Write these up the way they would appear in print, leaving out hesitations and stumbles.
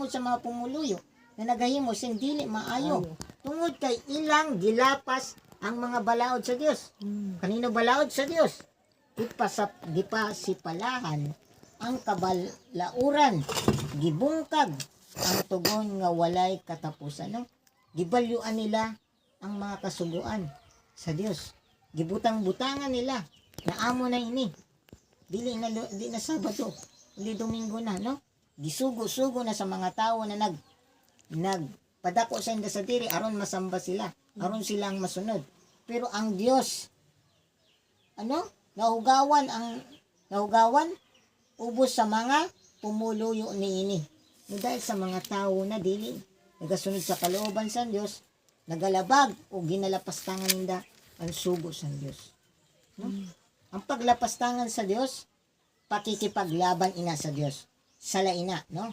tungod sa mga pumuluyo na nagahimo sing dili maayo. Tungod kay ilang gilapas ang mga balaod sa Dios. Kanino balaod sa Dios? Gipasipalahan ang kabalauran, gibungkag ang tugon nga walay katapusan, no? Gibalyuan nila ang mga kasuguan sa Dios. Gibutang-butangan nila na amo na ini. Di na Sabado, di Domingo na, no? Gisugo-sugo na sa mga tao na nagpadako sa inda sa diri aron masamba sila, aron silang masunod. Pero ang Dios, nahugawan ubos sa mga pumuluyo niini. No, dahil sa mga tao na dili nagasunod sa kalooban sa Dios, nagalabag o ginalapastangan ninda ang sugo sa Dios. No? Ang paglapastangan sa Dios, pakikipaglaban ina sa Dios. Sala ina, no?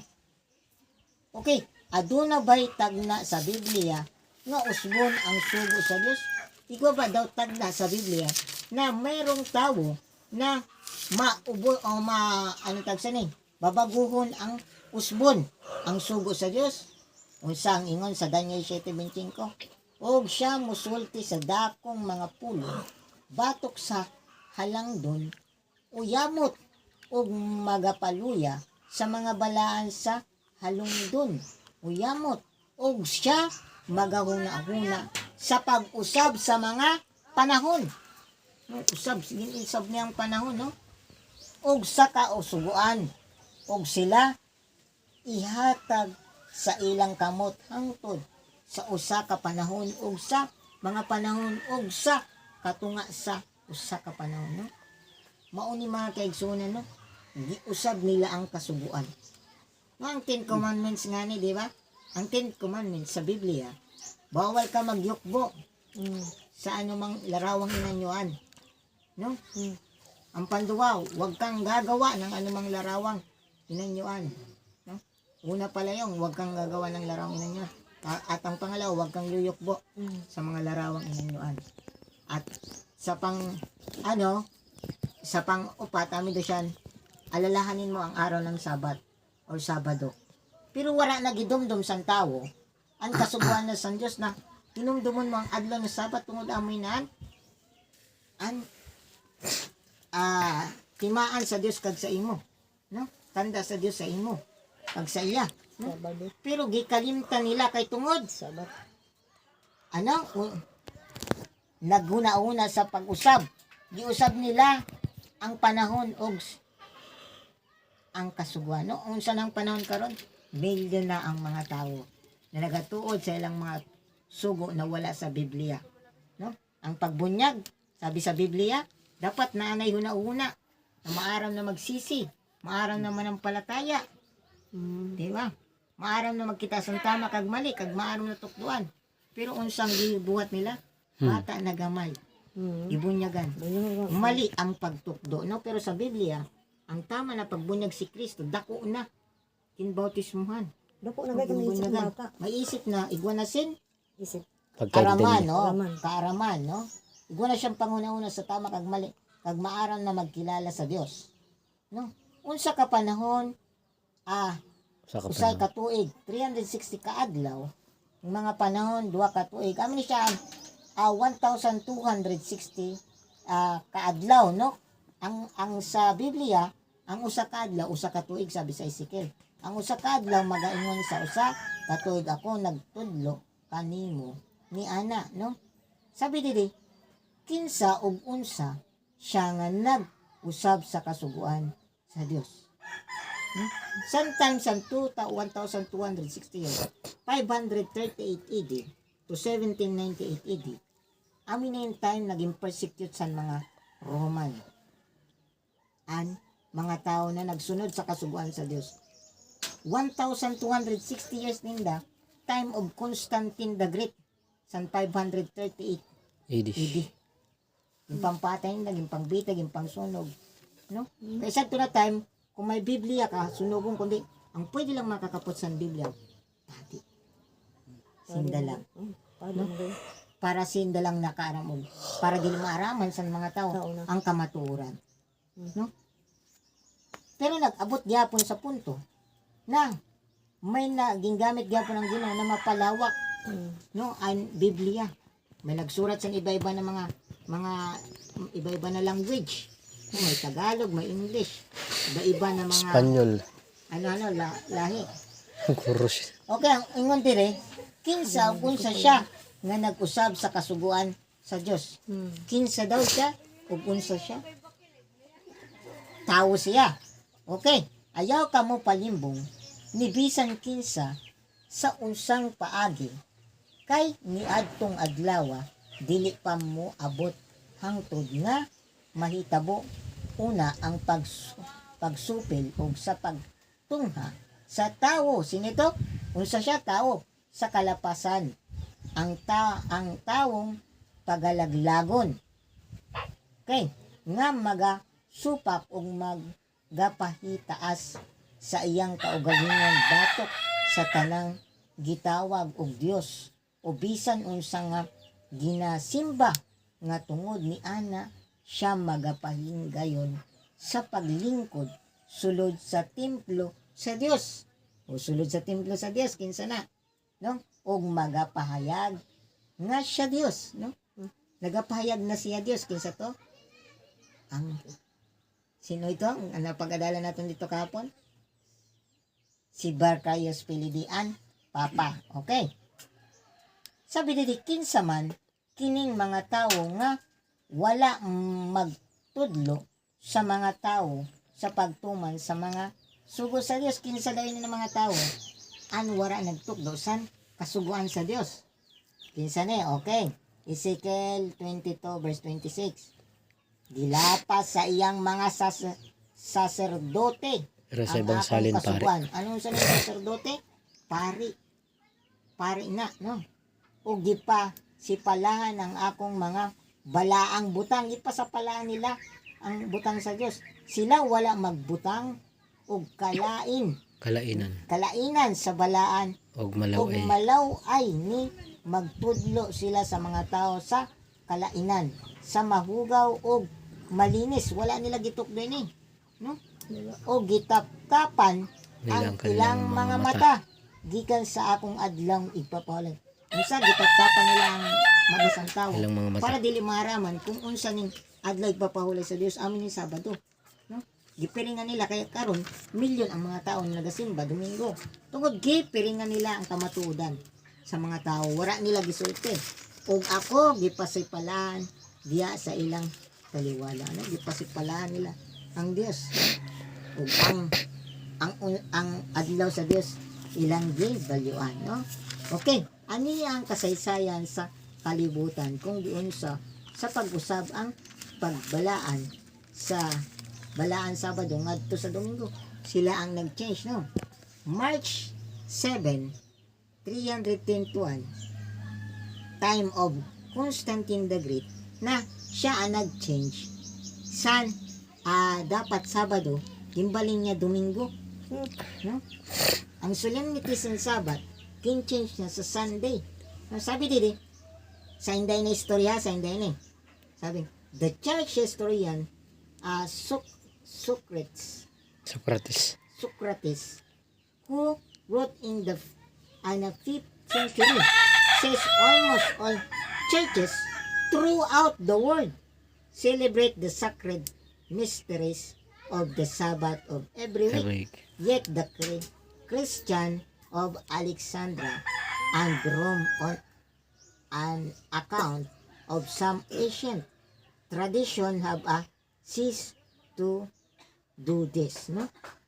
Okay, aduna ba'y tagna sa Biblia nga usbon ang sugo sa Dios? Igwa ba daw tagna sa Biblia na mayroong tao na babaguhon ang usbon ang sugo sa Dios? Unsang ingon sa Daniel 7:25, og siya musulti sa dakong mga pulo, batok sa halangdon, uyamot og magapaluya sa mga balaan sa halungdon, uyamot og siya magahuna-huna sa pag-usab sa mga panahon. No, usab niyang panahon, no? Og sa kausuguan, og sila ihatag sa ilang kamot hangtod sa usa ka panahon og sa mga panahon og sa katunga sa usa ka panahon, no? Mao ni mga kaigsunan, no? Giusab nila ang kasuguan. Ang 10 Commandments nga ni, di ba? Ang 10 Commandments sa Biblia, bawal ka magyukbo sa anumang larawang inanyuan, no? Ang panduwa, huwag kang gagawa ng anumang larawang inanyuan, no? Una pala yung huwag kang gagawa ng larawang inanyuan. At ang pangalawa, huwag kang yuyukbo sa mga larawang inanyuan. At sa pang-upat, amin do siyan, alalahanin mo ang araw ng Sabat o Sabado. Pero wala na gidumdum sang tao ang kasuguan na sang Dios na tinumdumon mo ang adlaw ng Sabat tungod amoy naan timaan sa Dios kag sa imo, no? Tanda sa Dios sa imo kag sa iya, no? Pero gikalimtan nila kay tungod Sabat. Naghuna-una sa pag-usab. Giusab nila ang panahon og ang kasuguan, no? Unsa nang panahon karon? Milyon na ang mga tao na nagatuod sa ilang mga sugo na wala sa Biblia, no? Ang pagbunyag, sabi sa Biblia, dapat naanay huna-una na maaram na magsisi, maaram na manampalataya. Di ba? Maaram na magkita sa tama kag mali, kag maaram na tukduan. Pero unsang gibuhat nila? Bata na gamay. Ibunyagan. Mali ang pagtukdo, no? Pero sa Biblia, ang tama na pagbunyag si Kristo, dako na kinbautismuhan. Dako na kay isip ng bata. May isip na igwanasin, Isip. kaaraman, no? Kaaraman, no? Igwana siyang panguna-una sa tama kag mali, kag maaram na magkilala sa Dios, no? Unsa ka panahon, usay ka tuig, 360 ka adlaw, ang mga panahon 2 ka tuig. Amin siya 1,260 kaadlaw, no? Ang sa Biblia, ang usa ka adlaw, usa ka tuig, sabi sa Ezekiel. Ang usa ka adlaw magaingon sa usa ka tuig ako nagtudlo kanimo ni ana, no? Sabi diri, kinsa og unsa siya nga nag-usab sa kasuguan sa Dios. Sometimes ang 1,260 years, 538 AD to 1798 AD, amin na yung time naging persecute sa mga Roman and mga tao na nagsunod sa kasuguan sa Dios. 1,260 years ninda, time of Constantine the Great, sa 538 AD. Yung pampatay nila, yung pangbitag, yung pangsunog, no? Kaya sa na time, kung may Biblia ka, sunugong, kundi ang pwede lang makakapot sa Biblia, pati. Sinda lang. No? Para sinda lang nakaaramon. Para di maaraman sa mga tao ang kamatuoran. No? Pero nag-abot gyapon sa punto na may naging gamit gyapon ang Ginoo na mapalawak no ang Biblia. May nagsurat sa iba-iba na mga iba-iba na language. May Tagalog, may English, iba-iba na mga Espanyol. lahi. Kurus. Okay, ang ingon dire, kinsa unsa siya nga nag-usab sa kasuguan sa Dios. Kinsa daw siya ug unsa siya? Tao siya. Okay, ayaw ka mo palimbong ni bisan kinsa sa unsang paagi kay niadtong adlaw dili pa mo abot hangtod nga mahitabo una ang pagsupil og sa pagtungha sa tawo. Sinito unsa siya? Tao sa kalapasan ang tawong pagalaglagon. Okay, nga magasupak og magapahitaas sa iyang kaugalingon batok sa tanang gitawag og Dios o bisan unsa nga ginasimba nga tungod ni ana siya magapahinggayon sa paglingkod sulod sa templo sa Dios. O sulod sa templo sa Dios kinsa na, no? Og magapahayag nga siya Dios, no? Nagapahayag na siya Dios kinsa to? Ang sino ito? Ang napag-adala natin dito kahapon? Si Barcayos Pilidian, Papa. Okay. Sabi dito, kinsa man kining mga tao nga wala magtudlo sa mga tao sa pagtuman sa mga sugo sa Dios. Kinsa dayon ng mga tao an wala nagtukdo san kasuguan sa Dios. Kinsa ni? Okay. Ezekiel 22 verse 26. Dilapas sa iyang mga saserdote Pero sa ang ibang akong salin pare. kasuguan. Anong sa mga saserdote? Pari na, no? O gipa si palahan ang akong mga balaang butang. Gipa sa palahan nila ang butang sa Dios. Sila wala magbutang og kalainan sa balaan Og malaw ug ay malaw ay ni magtudlo sila sa mga tao sa kalainan sa mahugaw ug malinis. Wala nila gitukdo ni, no? O gitaptapan ang ilang mga mata gikan sa akong adlaw igpapahulan. Unsa gitaptapan nila ang magasang tao ilang mga mata. para dili maharaman kung unsa ning adlaw igpapahulay sa Dios amin ni Sabado, no? Gipiringan nila kay karon milyon ang mga tao nga nagasimba Domingo. Tungod gipiringan nila ang kamatuodan sa mga tao, wala nila gisulti. Ug ako gipasipalaan diya sa ilang taliwala, no? Gipasipalaan nila ang Dios. Ug ang adlaw sa Dios ilang gibalyuan, no? Okay, ani ang kasaysayan sa kalibutan kung giunsa sa pag-usab ang pagbalaan sa balaan Sabado ngadto sa Domingo. Sila ang nag-change, no? March 7, 310 time of Constantine the Great na siya ang nag-change san dapat Sabado gimbalin niya Domingo, no? Ang solemnities ng Sabat kin-change na sa Sunday. Sabi dito sa inday na istorya, sa inday na sabi the church historian Socrates, who wrote in the 5th century, says almost all churches throughout the world celebrate the sacred mysteries of the Sabbath of every week. Yet the Christian of Alexandria and Rome on an account of some ancient tradition have ceased to do this, no?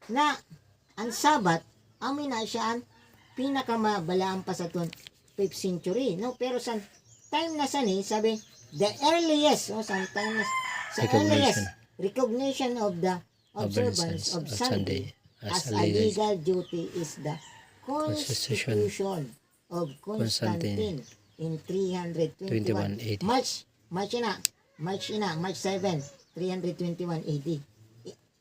Na ang Sabat amin na siya ang pinakamabalaan pa sa 5th century, no? Pero sa time na sani sabi the earliest, sometimes sa earliest recognition of the observance of Sunday as a legal duty is the Constitution of Constantine in 321 March 7, 321 AD,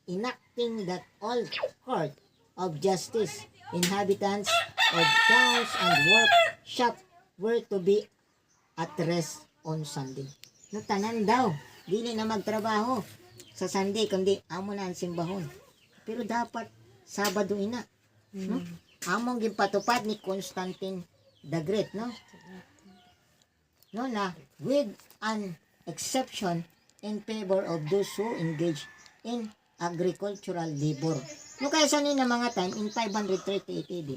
enacting that all court of justice, inhabitants of towns and workshop were to be at rest on Sunday. No, tanan daw, dili na magtrabaho sa Sunday kundi amo na ang simbahon. Pero dapat Sabado ina, no? among gipatupad ni Constantine the Great, no? No na with an exception in favor of those who engage in agricultural labor. No kaya sa na mga time in 538 AD,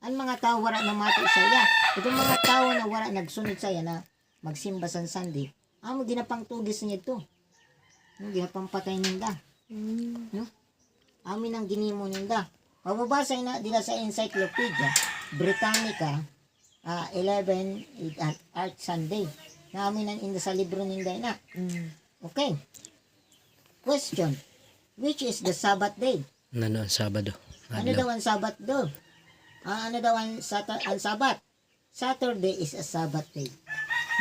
ang mga tao wala na mati saya. Itong mga tao na wala nagsunod saya na magsimba sa Sunday, amo ginapang tugis niya ito. No, ginapang patay ninda. No? Amin ang ginimo ninda. Mababasa na dila sa Encyclopedia Britannica 11 Art Sunday. Na amin ang inda sa libro ninda na. Okay. Question. Which is the Sabbath day? Ano ang Sabado? Ano daw ang Sabbath daw? Ano daw ang Sabbath? Saturday is a Sabbath day.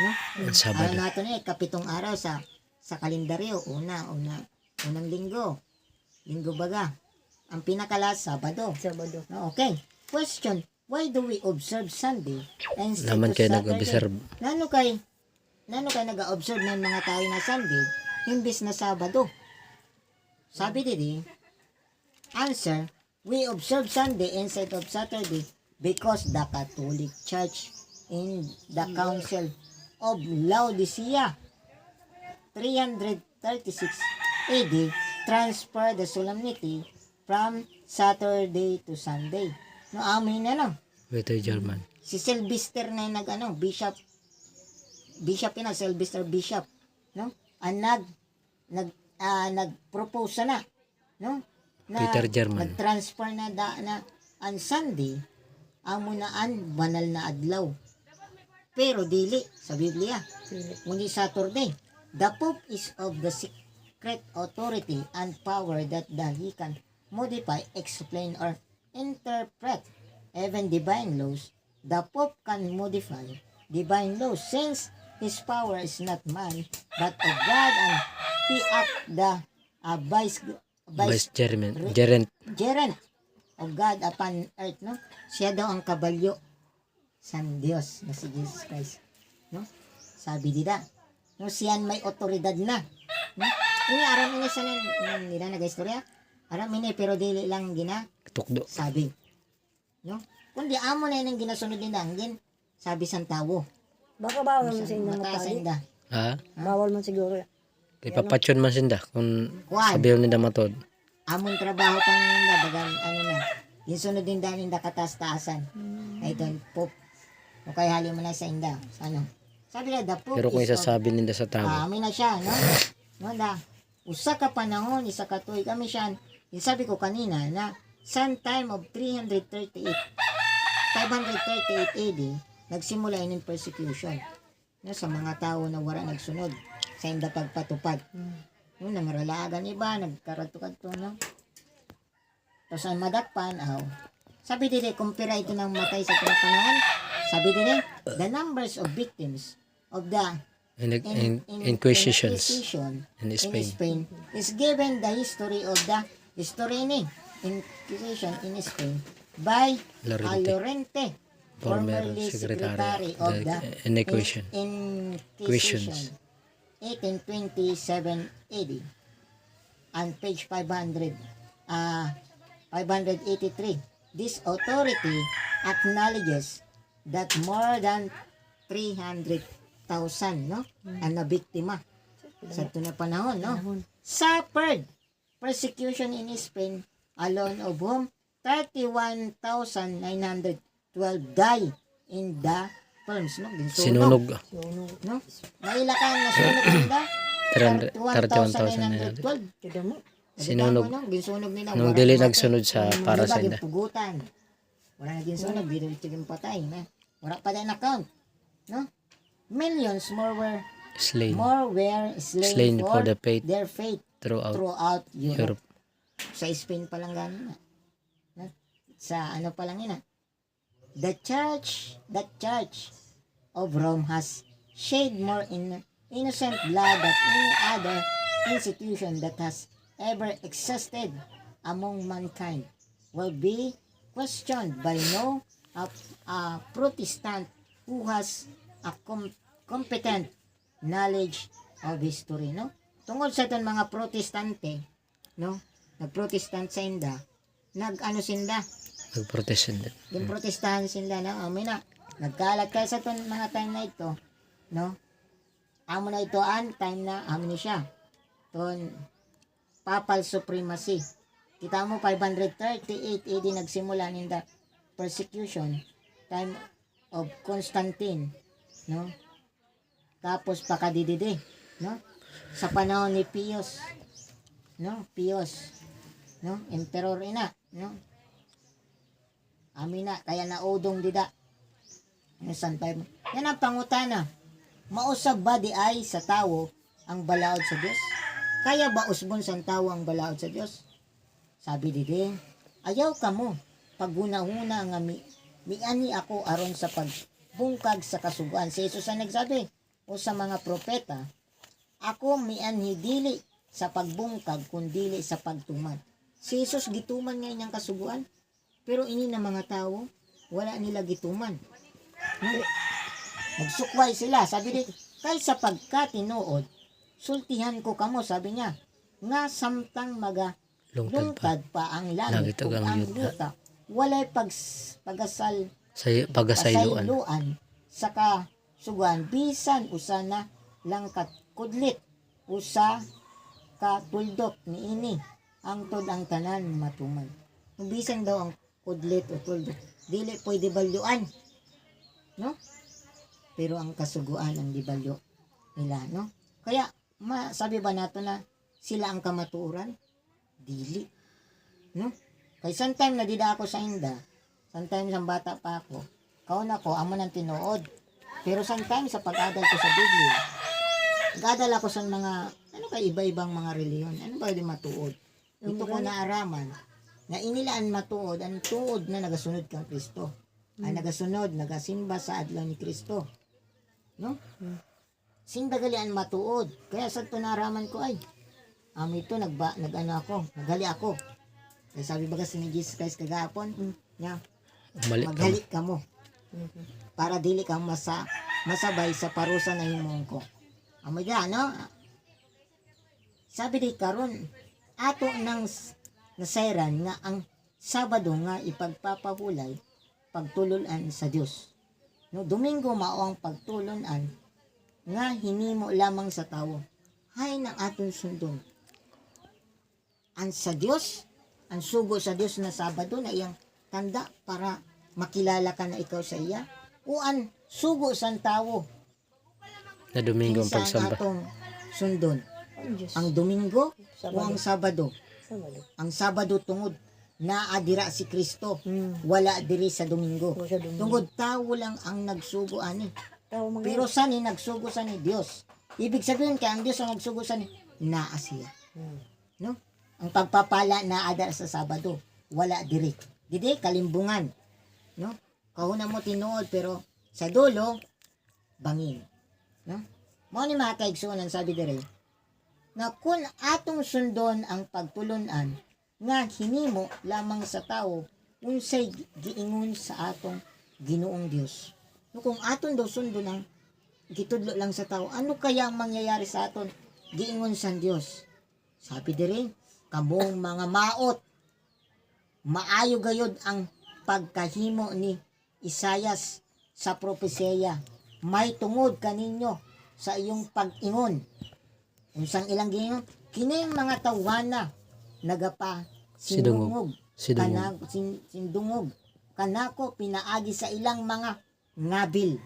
No? Ang Sabado. Alam natin kapitong araw sa kalendaryo. Unang linggo. Linggo baga. Ang pinakalas, Sabado. Sabado. No, okay. Question. Why do we observe Sunday instead Naman of kayo Saturday? nag-observe. Nano kay nag-observe ng mga tao na Sunday imbis na Sabado? Sabi didi, answer, we observe Sunday instead of Saturday because the Catholic Church in the Council of Laodicea 336 AD transferred the solemnity from Saturday to Sunday. No, amin na no. Ito German. Si Sylvester na bishop Sylvester Bishop, no? Ang nag-propose na, no? Na Peter German. nag-transfer na ang Sunday amo na an banal na adlaw. Pero dili sa Biblia. Ngunit Saturday, the Pope is of the secret authority and power that he can modify, explain, or interpret even divine laws. The Pope can modify divine laws since his power is not man but of God, and he act the Gerent. gerent of God upon earth, no? Siya daw ang kabalyo sa Diyos na si Jesus Christ, no? Sabi dida, no, siyan may otoridad na, no? Ini aram ini sa nila nag-istorya, aram ini pero dili lang Tukdo. sabi, no? Kundi amo na yung ginasunod ni Danggin, sabi sang tawo. Baka bawal man sa inyong Mataas matali. inda. Ha? Bawal man siguro. Kay papatsyon man sinda kung Kuan. sabiyon nila matod. Amon trabaho pa nila dagan ano na. Yung sunod din danin da katas-taasan. Ay don pop. O kay hali mo na sa inda. Ano? Sabi na the pop Pero kung is of- isasabi nila sa tao, amin na siya, no? No da. Usa ka panahon, isa ka tuig kami siya. Yung sabi ko kanina na sometime of 538 AD, nagsimula yun yung persecution, no, sa mga tao na wala nagsunod sa inda pagpatupad. No, nangaralagan iba, nagkaradto-kadto, no? Tapos ang madakpan, sabi dili, kumpira ito ng matay sa panahon. Sabi dili, the numbers of victims of the Inquisitions in in Spain. Spain is given the history of the Inquisition in Spain by Lorente, former formerly secretary of of the the Inquisition. Inquisition 1827 AD, on page 583. This authority acknowledges that more than 300,000, no, ang nabiktima sa ito na panahon, no, suffered persecution in Spain, alone of whom 31,912 die in the films, no? Sinunog. No? Nailakan na sunog nila. 31,912. 31,912. Tignan mo. Sinunog. No? Ginsunog nila. Nung Wala dili namatay. nagsunod sa para sa inda. Pugutan. Wala na ginsunog. Dili tiging patay. Na. Wala pa din account. No? Millions more Slain were Slain for the faith their faith throughout throughout Europe. Europe. Sa Spain pa lang gano'n na. No? Sa ano pa lang yun. The church of Rome has shed more innocent blood than any other institution that has ever existed among mankind. Will be questioned by no Protestant who has a competent knowledge of history, no? Tungkol sa itong mga Protestante, no? Nag-Protestant sa inda, nag-ano sinda? Nag-protest din. Yung protestahan sila na, amin na, nagkalat kayo sa ton mga time na ito, no? Amo na ito time na, amin siya. Ton, papal supremacy. Kita mo, 538 AD nagsimula in the persecution, time of Constantine, no? Tapos pakadidide, no? Sa panahon ni Pius, no? Pius, no? Emperor ina, no? Amin na, kaya naudong dida. San time. Yan ang pangutana. Mausab ba di ay sa tawo ang balaod sa Dios? Kaya ba usbon sa tawo ang balaod sa Dios? Sabi didi, ayaw ka mo. Paghuna-huna nga miani ako aron sa pagbungkag sa kasuguan. Si Jesus ang nagsabi, o sa mga propeta, ako mianhi dili sa pagbungkag kundi sa pagtuman. Si Jesus gituman ngayon ang kasuguan. Pero ini na mga tao, wala nila gituman. Magsukway sila. Sabi din, kaysa pagkatinuod, sultihan ko kamo, sabi niya, nga samtang lungkad pa ang langit ug ang luta, walay pagasayluan sa kasuguan, bisan usana lang kudlit, usa katuldok niini, ang tod ang tanan matuman. Bisan daw ang kudlit o tuldok, dili pwede balyuan, no? Pero ang kasuguan ang dibalyo nila, no? Kaya sabi ba nato na sila ang kamatuoran? Dili, no? Kay sometime nadida ako sa inda, sometimes ang bata pa ako, kaon ako amo nang tinuod. Pero sometimes sa pag-adal ko sa Biblia, nag-adal ako sa mga iba-ibang mga reliyon. Ano ba yung matuod? Ito ko naaraman na inilaan matuod ang tuod na nagasunod kang Kristo. Ay nagasunod, nagasimba sa adlaw ni Kristo. No? Sindagalian matuod. Kaya sa tunaraman ko ay ito nagano ako, nagali ako. Kaya sabi baga ni Jesus Christ kagapon, niya, maghali ka mo. Para dili kang masabay sa parusa na himong ko. Amo ya, no? Sabi di karon ato nang nasayran nga ang Sabado nga ipagpapahulay pagtulunan sa Dios. No, Domingo mao ang pagtulunan nga hinimo lamang sa tawo. Hay nang aton sundon. Ang sa Dios, ang sugo sa Dios na Sabado na iyang tanda para makilala ka na ikaw sa iya. O ang sugo sa tawo Na Domingo ang pagsamba. atong sundon. Ang Domingo o ang Sabado. Ang Sabado tungod naadira si Kristo, wala diri sa Domingo. Tungod tawo lang ang nagsugo ani. Pero sani nagsugo sa ni Dios. Ibig sabihin kay ang Dios ang nagsugo sa ni naa siya. No? Ang pagpapala naadira sa Sabado, wala diri. Didi kalimbungan. No? Kahuna mo tinuod pero sa dulo bangin. No? Mao ni mga kaigsuonan sabi diri na kung atong sundon ang pagtulunan nga hinimo lamang sa tao unsay giingon sa atong Ginoong Dios. No, kung aton daw sundon ang gitudlo lang sa tao, ano kaya ang mangyayari sa aton giingon sa Dios? Sabi diri, kamong mga maot, maayo gayod ang pagkahimo ni Isayas sa propesya. May tungod kaninyo sa iyong pag-ingon. Unsang ilang gingon, kining mga tawana nagapa sindungog kanako pinaagi sa ilang mga ngabil.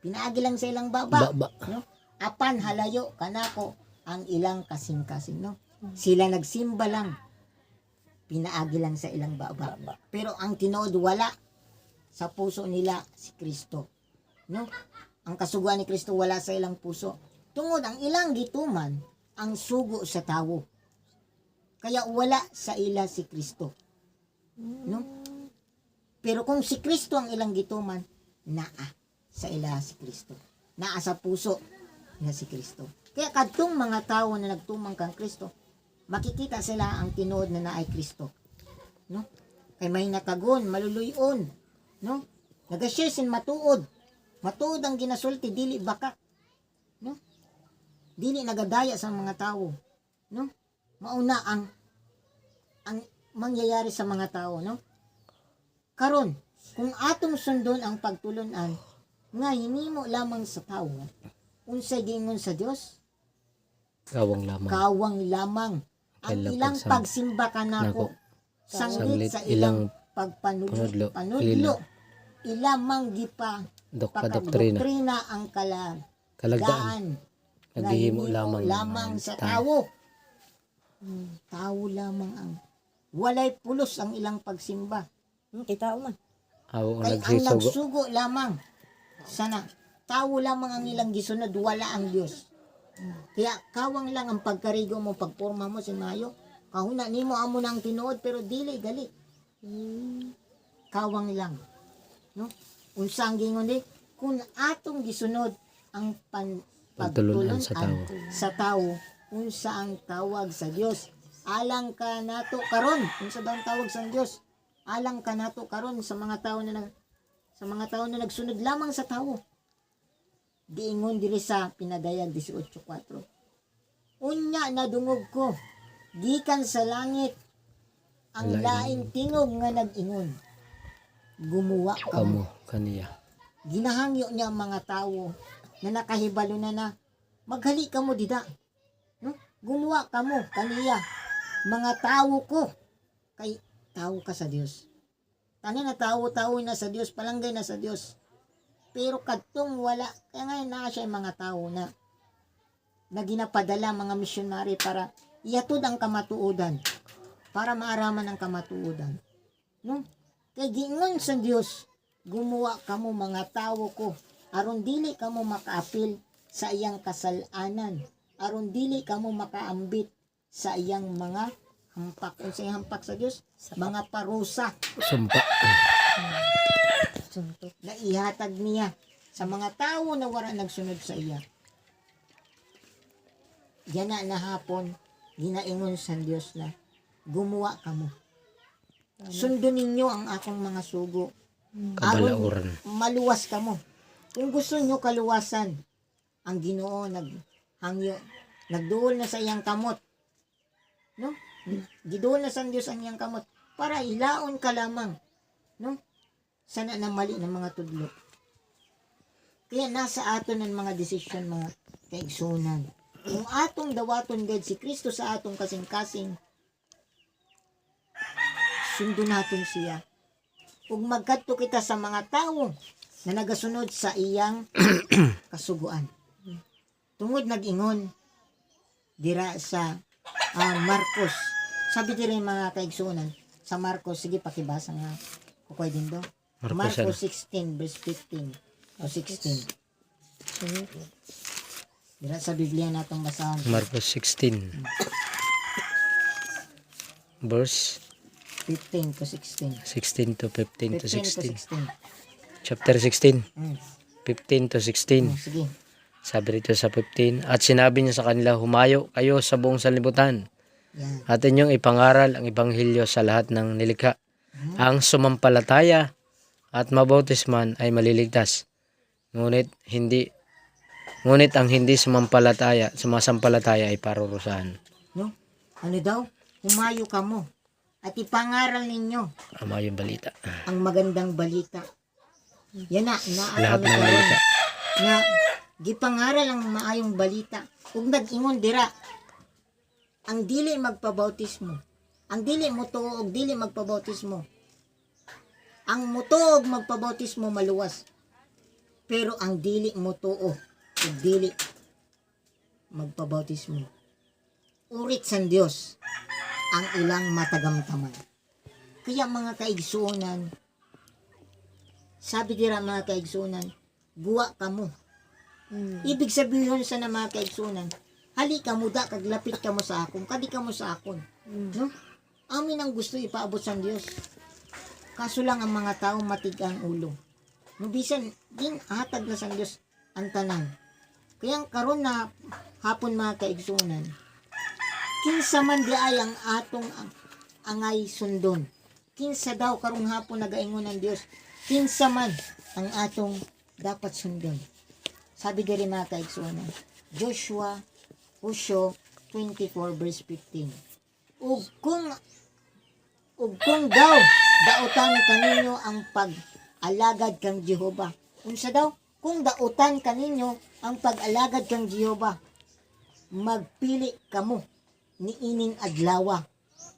Pinaagi lang sa ilang baba. No? Apan halayo kanako ang ilang kasing-kasing, no? Sila nagsimba lang. Pinaagi lang sa ilang baba. Pero ang tinuod wala sa puso nila si Kristo. No? Ang kasuguan ni Kristo wala sa ilang puso. Tungod ang ilang gituman ang sugo sa tawo. Kaya wala sa ila si Kristo. No? Pero kung si Kristo ang ilang gituman, naa sa ila si Kristo. Naa sa puso na si Kristo. Kaya kadtong mga tao na nagtumang kang Kristo, makikita sila ang tinuod na naay Kristo. No? Kay may natagon, maluluyon, no? Nagasyesin matuod. Matuod ang ginasulti, dili bakak. No? Dili nagadaya sa mga tao. No? Mauna ang mangyayari sa mga tao, no? Karon, kung atong sundon ang pagtulunan nga hinimo lamang sa tawo, unsay giingon sa Dios? Kawang lamang. Kawang lamang ang Kailang ilang pagsimba kanako. Sanglit sa ilang panudlo, panudlo. Ilamang gipa Doktrina. doktrina ang Kalagdaan. kalagdaan. Naghihimo Lamang lamang sa tao. tao. Tao lamang ang walay pulos ang ilang pagsimba. Kita man. Awo ang Kay ang nagsisugo. nagsugo lamang sana tao lamang ang ilang gisunod, wala ang Dios. Kaya kawang lang ang pagkarigo mo, pagporma mo si Mayo. Kahuna nimo amo nang tinuod pero dili gali. Kawang lang. No? Unsa ang gingon di? Kung atong gisunod ang Pagtulunan sa tao. sa tao, unsa ang tawag sa Dios? Alang ka nato karon, unsa daw ang tawag sa Dios? Alang ka nato karon sa mga tao na nagsunod lamang sa tao. Giingon diri sa Pinadayag 18:4. Unya nadungog ko gikan sa langit ang laing tingog nga nag-ingon. Gumuwa ka mo. Kamo kaniya. Ginahangyo niya ang mga tao na nakahibalo na maghali ka mo dida. No? Gumawa ka mo kaniya. Mga tao ko. Kay tao ka sa Dios. Tanan na tao na sa Dios, palanggay na sa Dios. Pero kadtong wala, kaya ngayon na siya yung mga tao na ginapadala mga misyonary para iatod ang kamatuodan. Para maaraman ang kamatuodan. No? Kay giingon sa Dios, gumawa kamo mga tao ko, aron dili kamo makaapil sa iyang kasalanan, aron dili kamo makaambit sa iyang mga hampak. Unsay hampak sa Dios? Mga parusa Sumpa. na ihatag niya sa mga tao na wala nagsunod sa iya. Yan na hapon, ginaingon sa Dios na gumawa kamo. Sundon ninyo ang akong mga sugo. Kabalauran. Maluwas ka mo. Kung gusto nyo kaluwasan, ang Ginoo naghangyo, nagduol na sa iyang kamot. No? Giduol na sa Diyos ang iyang kamot para ilaon ka lamang. No? Sana na mali ng mga tudlo. Kaya nasa aton ang mga desisyon, mga kaigsunan. Kung atong dawaton gad si Kristo sa atong kasing-kasing, sundo naton siya. Ug magkadto kita sa mga tawo na nagasunod sa iyang kasuguan. Tungod nag-ingon dira sa Marcos. Sabi diri mga kaigsunan sa Marcos, sige pakibasa nga kukoy din do. Marcos 16 verse 15 o 16. Dira sa Biblia natong basahan. Marcos 16. Verse 15 to 16. 16 to 15 to 15 to 16. 16. Chapter 16. Mm. 15 to 16. Sige. Sabi rito sa 15. At sinabi niya sa kanila, humayo kayo sa buong sanlibutan. Yan. At inyong ipangaral ang ebanghelyo sa lahat ng nilikha. Ang sumampalataya at mabautisman ay maliligtas. Ngunit ang hindi sumasampalataya ay parurusahan. No? Ano daw? Humayo ka mo at ipangaral ninyo Ama yung balita. ang magandang balita. Yan na Lahat ng balita. na gipangaral ang maayong balita. Ug nag-ingon dira ang dili magpabautismo. Ang dili mo tuo og dili magpabautismo. Ang mutuo og magpabautismo maluwas. Pero ang dili mo tuo og dili magpabautismo. Urit sa Dios ang ilang matagamtaman. Kaya mga kaigsuonan, sabi dira mga kaigsuonan, guwa ka mo. Ibig sabihin sa na mga kaigsuonan, hali ka mo da, kaglapit ka mo sa akon, kadi ka mo sa akon. No? Amin ang gusto ipaabot sa Dios. Kaso lang ang mga tao matigang ulo. No, bisan, din hatag na sa Dios ang tanan. Kaya karon na hapon mga kaigsuonan, kinsa man di ay ang atong angay sundon. Kinsa daw karong hapon nagaingon ng Dios, kinsa man ang atong dapat sundon. Sabi diri mga kaigsuonan, Joshua 24 verse 15. Ug ug kung daw dautan kaninyo ang pag-alagad kang Jehova. Unsa daw? Kung dautan kaninyo ang pag-alagad kang Jehova, magpili kamo ni ining adlawa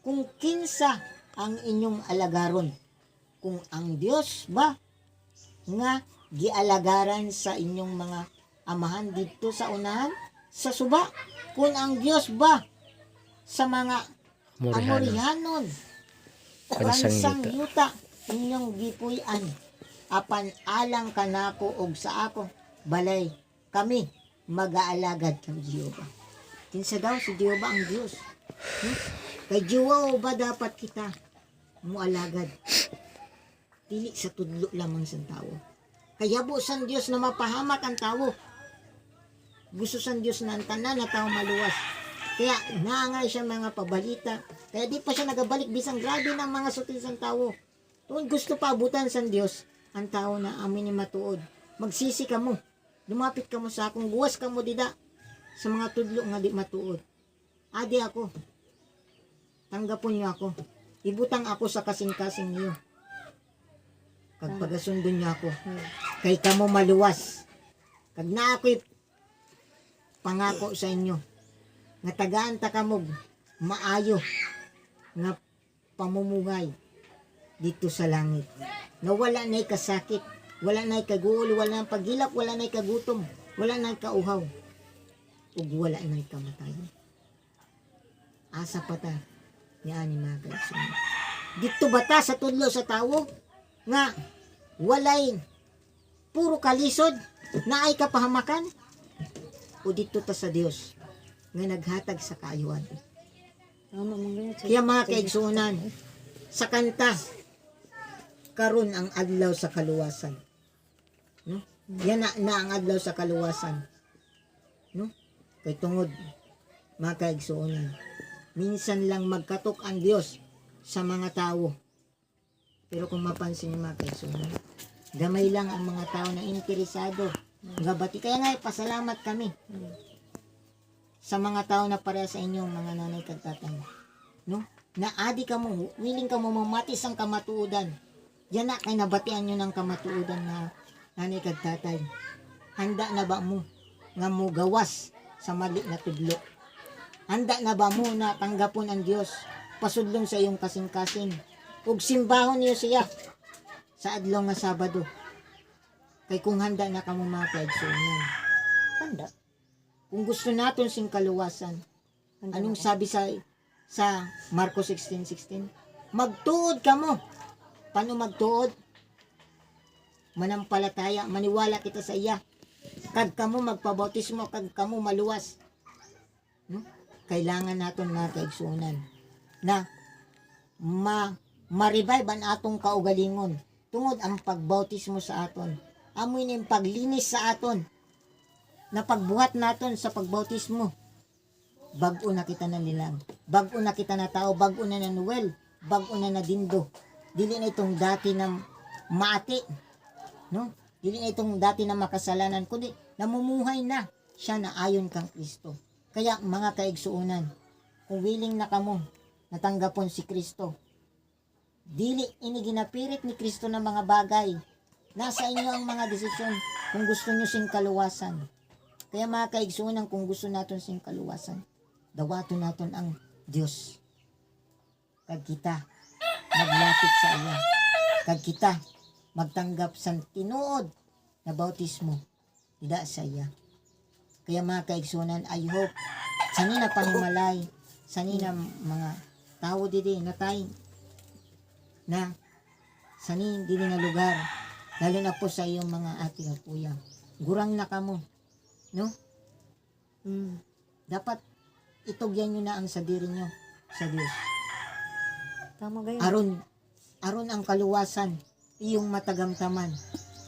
kung kinsa ang inyong alagaron. Kung ang Dios ba nga gialagaran sa inyong mga amahan dito sa unahan sa suba, kung ang Dios ba sa mga Amorihanon, kansang yuta inyong gipuy-an, apan alang kanako og sa ako, balay kami mag-aalagad kang Jehova. Kinsa daw si Jehova ang Dios? Kay Jehova ba dapat kita mualagad? Dili sa tudlo lamang sa tao. Kaya po san Dios na mapahamak ang tao. Gusto san Dios na ang tanan na tao maluwas. Kaya naangay siya mga pabalita. Kaya di pa siya nagabalik bisang grabe ng mga sutil sang tao. Kung gusto pa abutan sang Dios ang tao na amin ni matuod. Magsisi ka mo. Lumapit ka mo sa akong guwas ka mo dida sa mga tudlo nga di matuod. Adi ako. Tanggapon niyo ako. Ibutang ako sa kasing-kasing niyo. Kag pagasundon niyo ako. Kay kamo maluwas. Kag na ako'y pangako sa inyo. Nga tagaan ta kamog maayo nga pamumuhay dito sa langit. Na wala na'y kasakit, wala na'y kaguol, wala na'y pagilap, wala na'y kagutom, wala na'y kauhaw, ug wala na'y kamatayon. Asa pa ta ni ani mga kaigsunan. Dito ba ta sa tudlo sa tawo nga walay puro kalisod na ay kapahamakan? O dito ta sa Dios nga naghatag sa kaayuhan? Tama man ganyan. Kaya mga kaigsunan, sa kanta, karon ang adlaw sa kaluwasan. No? Yan na ang adlaw sa kaluwasan. No? Kay tungod, mga kaigsunan, minsan lang magkatok ang Dios sa mga tao. Pero kung mapansin niyo mga kaigsunan, gamay lang ang mga tao na interesado. Gabati. Kaya nga, pasalamat kami sa mga tao na para sa inyong mga nanay kag tatay. No? Na adi ka mo, willing ka mo mamatis ang kamatuodan. Yan na, kay nabatian nyo ng kamatuodan na nanay kag tatay. Handa na ba mo nga mo gawas sa mali na tudlo? Handa na ba mo na tanggapon ang Dios pasudlong sa iyong kasing-kasing? Ug simbahon niyo siya sa adlaw nga Sabado. Kay kung handa na ka mo mga kaigsunan, handa. Kung gusto natin sing kaluwasan, anong sabi sa Marcos 16:16? Magtuod ka mo. Paano magtuod? Manampalataya, maniwala kita sa iya. Kag kamo magpabautismo, kag kamo maluwas. No? Kailangan naton mga kaigsunan na ma-revive ang atong kaugalingon tungod ang pagbautismo sa aton. Amoy ning paglinis sa aton na pagbuhat naton sa pagbautismo. Bag-o na kita na nilang, bag-o na kita na tao, bag-o na Noel, bag-o na dindo. Dili na itong dati na maati, no? Dili na itong dati na makasalanan, kundi namumuhay na siya na ayon kang Kristo. Kaya mga kaigsuunan, kung willing na kamo natanggapon si Kristo, dili ini ginapirit ni Kristo ng mga bagay. Nasa inyo ang mga desisyon kung gusto nyo sing kaluwasan. Kaya mga kaigsuunan, kung gusto natin sing kaluwasan, dawaton natin ang Diyos. Kag kita maglapit sa iya. Kag kita magtanggap sa tinuod na bautismo ida sa iya. Kaya mga kaigsuunan, I hope sani na panimalay, sani na mga tao didi natay na sani didi na lugar, lalo na po sa iyong mga ate at kuya. Gurang na kamo, no? Dapat itugyan nyo na ang sadiri nyo sa Diyos. Tama ganyan. Aron ang kaluwasan, iyong matagamtaman.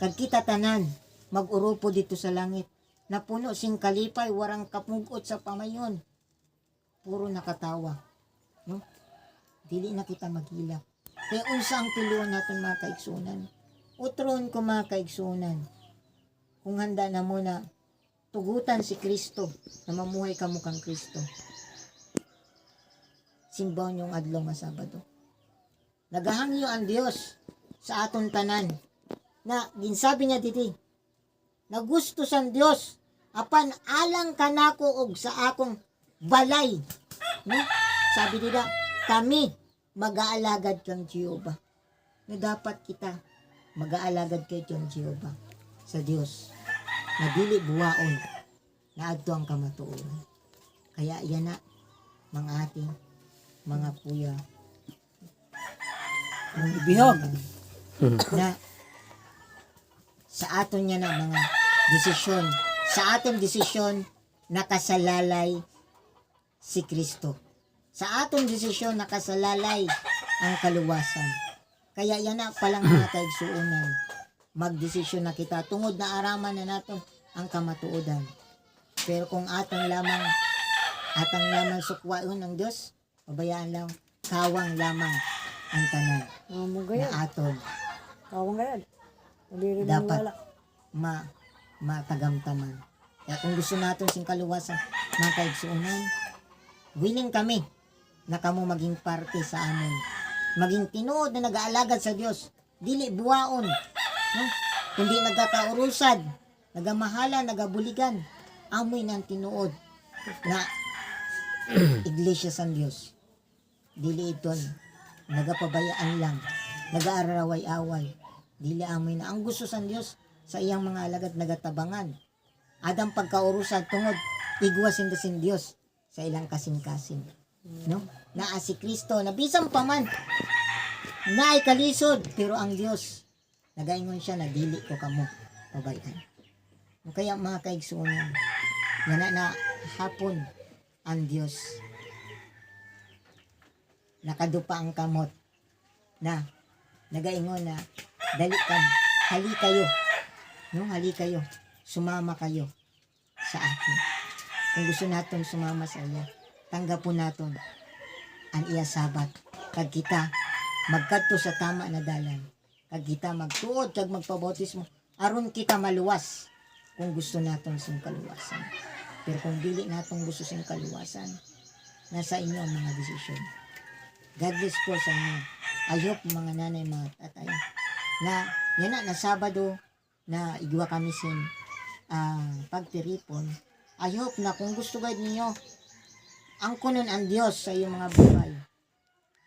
Kag kita tanan, mag-urupo dito sa langit. Napuno sing kalipay, warang kapugot sa pamayon. Puro nakatawa. No? Dili na kita maghilak. Kaya unsa ang tuluan natin mga kaigsunan? Utron ko mga kaigsunan. Kung handa na mo na tugutan si Kristo, na mamuhay ka mukhang Kristo. Simbaw niyong adlaw nga Sabado. Nagahangyo ang Dios sa aton tanan. Na ginsabi niya diti, na gusto sang Dios apan alang kanako og sa akong balay. No? Sabi nila, kami mag-aalagad kang Jehova. Na dapat kita mag-aalagad kay kang Jehova sa Dios. Na dili buwaon na adto ang kamatuoran. Kaya yan na mga ating mga kuya. Ang ibihog na sa aton niya na mga desisyon. Sa aton desisyon nakasalalay si Kristo. Sa aton desisyon nakasalalay ang kaluwasan. Kaya yan na palang mga kaigsuunan. Magdesisyon na kita tungod na araman na naton ang kamatuodan. Pero kung atang lamang sukwaon ng Diyos, pabayaan lang, kawang lamang ang tanan Amo gayad. na aton Kawang gayad. Hindi rin dapat wala. matagamtaman. Kaya kung gusto natin sing kaluwasan, mga kaigsuunan, willing kami na kamo maging parte sa amin. Maging tinuod na nag-aalagad sa Diyos. Dili buwaon. No? Kundi nagkakaurusad, nagamahala, nagabuligan. Amoy ng tinuod na iglesia sa Diyos. Dili iton nagapabayaan lang, nagaaraway-away. Dili amoy na ang gusto sa Dios sa iyang mga alagad nagatabangan. Adang pagkaurusan tungod igwasin da sin Dios sa ilang kasing-kasing. No? Naa si Kristo na bisan pa man naay kalisod pero ang Dios nagaingon siya na dili ko kamo pabayaan. Kaya mga kaigsuonan, na hapon ang Dios nakadupa ang kamot na nagaingon na dali ka, hali kayo, sumama kayo sa akin. Kung gusto natin sumama sa iya, tanggapon natin ang iya sabat. Kag kita magkadto sa tama na dalan. Kag kita magtuod, kag magpabautismo, aron kita maluwas kung gusto natin sing kaluwasan. Pero kung dili natin gusto sing kaluwasan, nasa inyo ang mga desisyon. God bless po sa inyo. I hope mga nanay, mga tatay, na yan na Sabado na igwa kami sin pagtiripon. I hope na kung gusto gayud ninyo, ang kunon ang Dios sa iyong mga buhay.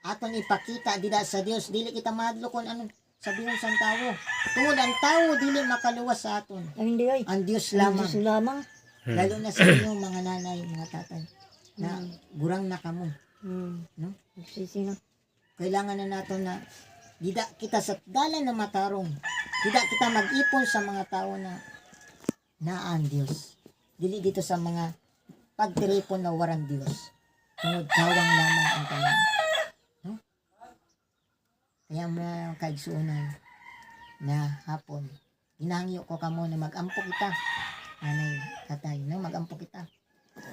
Aton ipakita dida sa Dios, dili kita madlo kung anong sabihin sa tao. Tungod ang tao dili makaluwas sa aton. Ay, hindi ay. Ang Dios Ang lamang. Diyos lamang. Lalo na sa inyo mga nanay, mga tatay, na gurang na kamo. No? Nagsisi na. Kailangan na nato na dida kita sa dalan na matarong. Dida kita mag-ipon sa mga tao na naan Dios. Dili dito sa mga pagtiripon na warang Dios. Tungod kawang lamang ang tanan. No? Kaya mga kaigsuunan na hapon, ginahangyo ko kamo na mag-ampo kita. Nanay, tatay, no? Mag-ampo kita.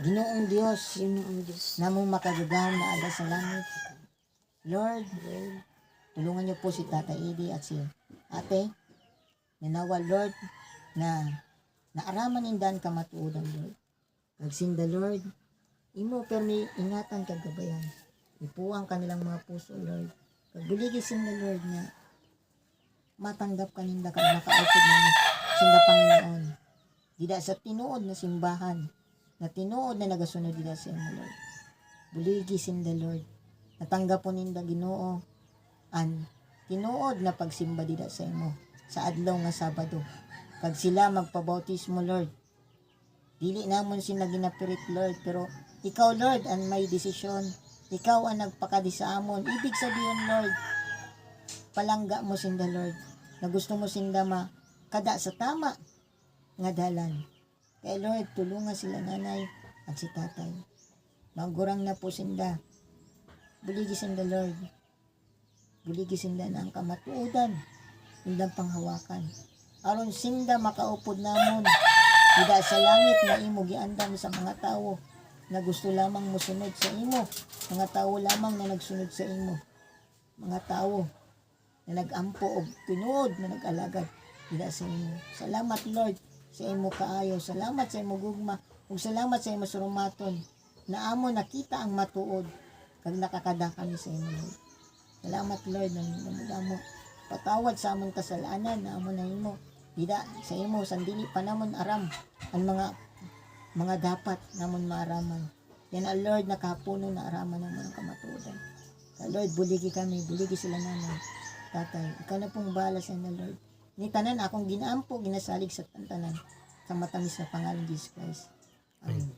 Ginoong Dios, Sino ang Diyos? na mong makagagam na ada sa langit. Lord, tulungan niyo po si Tata Edie at si Ate. Nanawa, Lord, na naaraman nindan kamatuodan, Lord. Pagsinda, Lord, imo permi ingatan kag gabayan. Ipuang kanilang mga puso, Lord. Pagbuligi sinda, Lord, na matanggap kaninda kag makaupod namin sinda Panginoon. Dida sa tinuod na simbahan, na tinuod na nagasunod dida sa imo, Lord. Buligi sinda, Lord. Natanggapon ninda Ginoo an tinuod na pagsimba dida sa imo sa adlaw nga Sabado. Kag sila magpabautismo, Lord. Dili namon sila ginapirit, Lord, pero ikaw, Lord, ang may desisyon. Ikaw ang nagpakadi sa amon. Ibig sabihin, Lord, palangga mo sinda, Lord, na gusto mo sinda makada sa tama nga dalan. Kaya, Lord, tulungan sila nanay at si tatay. Magurang na po sinda. Buligi sinda, Lord. Buligi sinda na ang kamatuodan. Sindang panghawakan. Aron sinda makaupod namon. Dida sa langit na imo giandam sa mga tao na gusto lamang mosunod sa imo. Mga tao lamang na nagsunod sa imo. Mga tao na nagampo og tinuod na nag-alagad dida sa imo. Salamat, Lord, sa imo kaayo. Salamat sa imo gugma. Ug salamat sa imo surumaton na amo nakita ang matuod kag nakakada kami sa imo, Lord. Salamat Lord nang mo patawad sa among kasalanan na amo na imo. Dida sa imo sandili pa namon aram ang mga dapat namon maaraman. Yan ang Lord nakapuno na araman naman ang kamatuoran. Sa Lord buligi kami, buligi sila naman. Tatay, ikaw na pong bahala sa na Lord. Ni tanan akong ginaampo, ginasalig sa tanan sa matamis na pangalan Jesus Christ. Amen.